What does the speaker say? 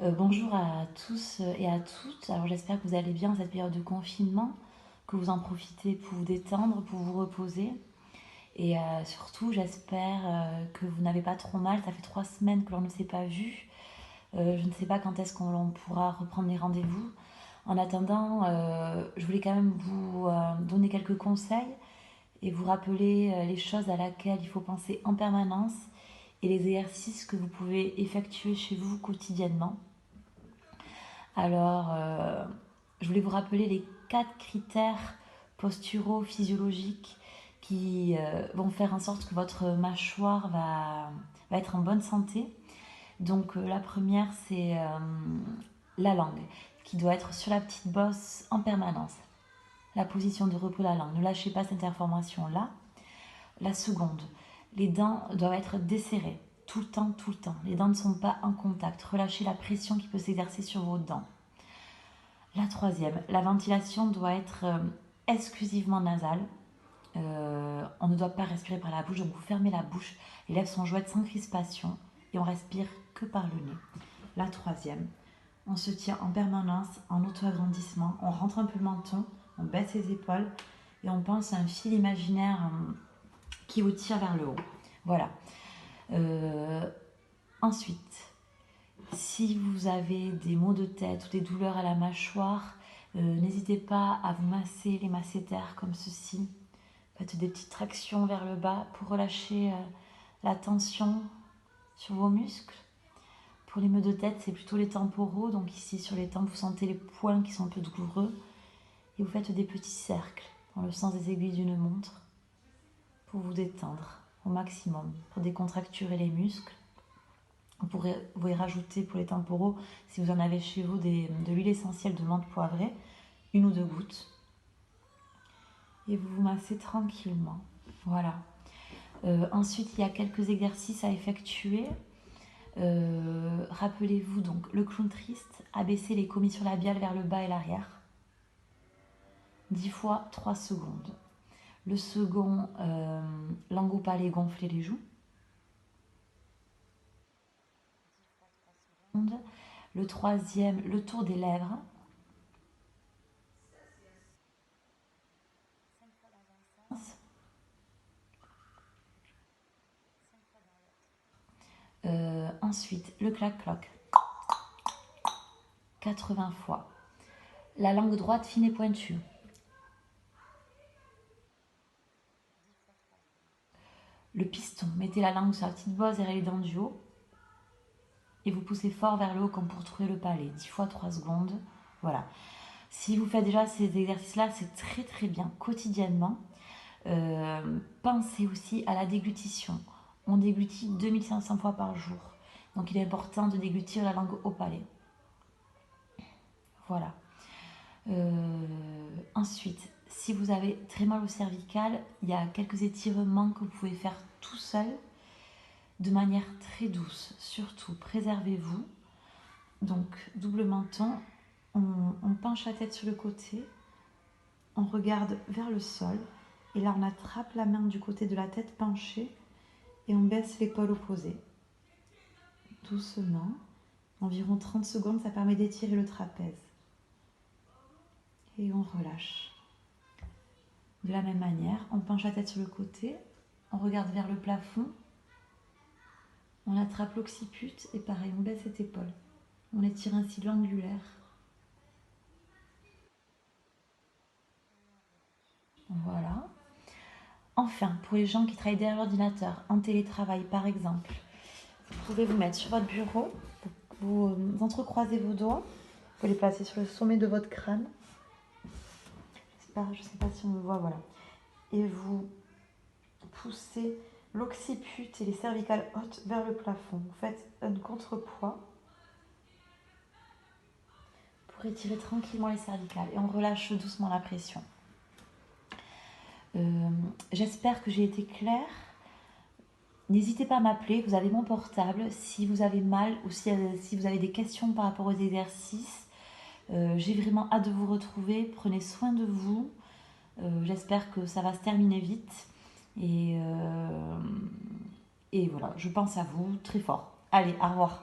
Bonjour à tous et à toutes. Alors j'espère que vous allez bien en cette période de confinement, que vous en profitez pour vous détendre, pour vous reposer. Et surtout, j'espère que vous n'avez pas trop mal. Ça fait 3 semaines que l'on ne s'est pas vu. Je ne sais pas quand est-ce qu'on pourra reprendre les rendez-vous. En attendant, je voulais quand même vous donner quelques conseils et vous rappeler les choses à laquelle il faut penser en permanence et les exercices que vous pouvez effectuer chez vous quotidiennement. Alors, je voulais vous rappeler les 4 critères posturaux physiologiques qui vont faire en sorte que votre mâchoire va être en bonne santé. Donc, la première, c'est la langue qui doit être sur la petite bosse en permanence. La position de repos de la langue. Ne lâchez pas cette information-là. La seconde, les dents doivent être desserrées tout le temps, tout le temps. Les dents ne sont pas en contact. Relâchez la pression qui peut s'exercer sur vos dents. La troisième, la ventilation doit être exclusivement nasale. On ne doit pas respirer par la bouche, donc vous fermez la bouche, les lèvres sont jointes sans crispation et on respire que par le nez. La troisième, on se tient en permanence en auto-agrandissement, on rentre un peu le menton, on baisse les épaules et on pense à un fil imaginaire qui vous tire vers le haut. Voilà. Ensuite, si vous avez des maux de tête ou des douleurs à la mâchoire, n'hésitez pas à vous masser les masséters comme ceci. Faites des petites tractions vers le bas pour relâcher la tension sur vos muscles. Pour les maux de tête, c'est plutôt les temporaux. Donc ici sur les tempes, vous sentez les points qui sont un peu douloureux. Et vous faites des petits cercles dans le sens des aiguilles d'une montre pour vous détendre au maximum, pour décontracturer les muscles. Vous pouvez rajouter pour les temporaux, si vous en avez chez vous, de l'huile essentielle de menthe poivrée, 1 ou 2 gouttes. Et vous vous massez tranquillement. Voilà. Ensuite, il y a quelques exercices à effectuer. Rappelez-vous donc le clown triste, abaisser les commissures labiales vers le bas et l'arrière. 10 fois 3 secondes. Le second, langue au palais, gonfler les joues. Le troisième, le tour des lèvres. Ensuite, le clac-cloc. 80 fois. La langue droite fine et pointue. Le piston, mettez la langue sur la petite bosse et les dents du haut. Et vous poussez fort vers le haut comme pour trouver le palais. 10 fois 3 secondes. Voilà. Si vous faites déjà ces exercices-là, c'est très très bien quotidiennement. Pensez aussi à la déglutition. On déglutit 2500 fois par jour. Donc il est important de déglutir la langue au palais. Voilà. Ensuite, si vous avez très mal au cervical, il y a quelques étirements que vous pouvez faire tout seul, de manière très douce. Surtout, préservez-vous. Donc, double menton, on penche la tête sur le côté, on regarde vers le sol, et là on attrape la main du côté de la tête penchée, et on baisse l'épaule opposée. Doucement, environ 30 secondes, ça permet d'étirer le trapèze. Et on relâche. De la même manière, on penche la tête sur le côté, on regarde vers le plafond, on attrape l'occiput et pareil, on baisse cette épaule. On étire ainsi l'angulaire. Voilà. Enfin, pour les gens qui travaillent derrière l'ordinateur, en télétravail par exemple, vous pouvez vous mettre sur votre bureau, vous entrecroisez vos doigts, vous les placez sur le sommet de votre crâne. Je ne sais pas si on le voit, voilà. Et vous poussez l'occiput et les cervicales hautes vers le plafond. Vous faites un contrepoids pour étirer tranquillement les cervicales et on relâche doucement la pression. J'espère que j'ai été claire. N'hésitez pas à m'appeler, vous avez mon portable si vous avez mal ou si vous avez des questions par rapport aux exercices. J'ai vraiment hâte de vous retrouver, prenez soin de vous. J'espère que ça va se terminer vite. Et voilà, je pense à vous très fort. Allez, au revoir.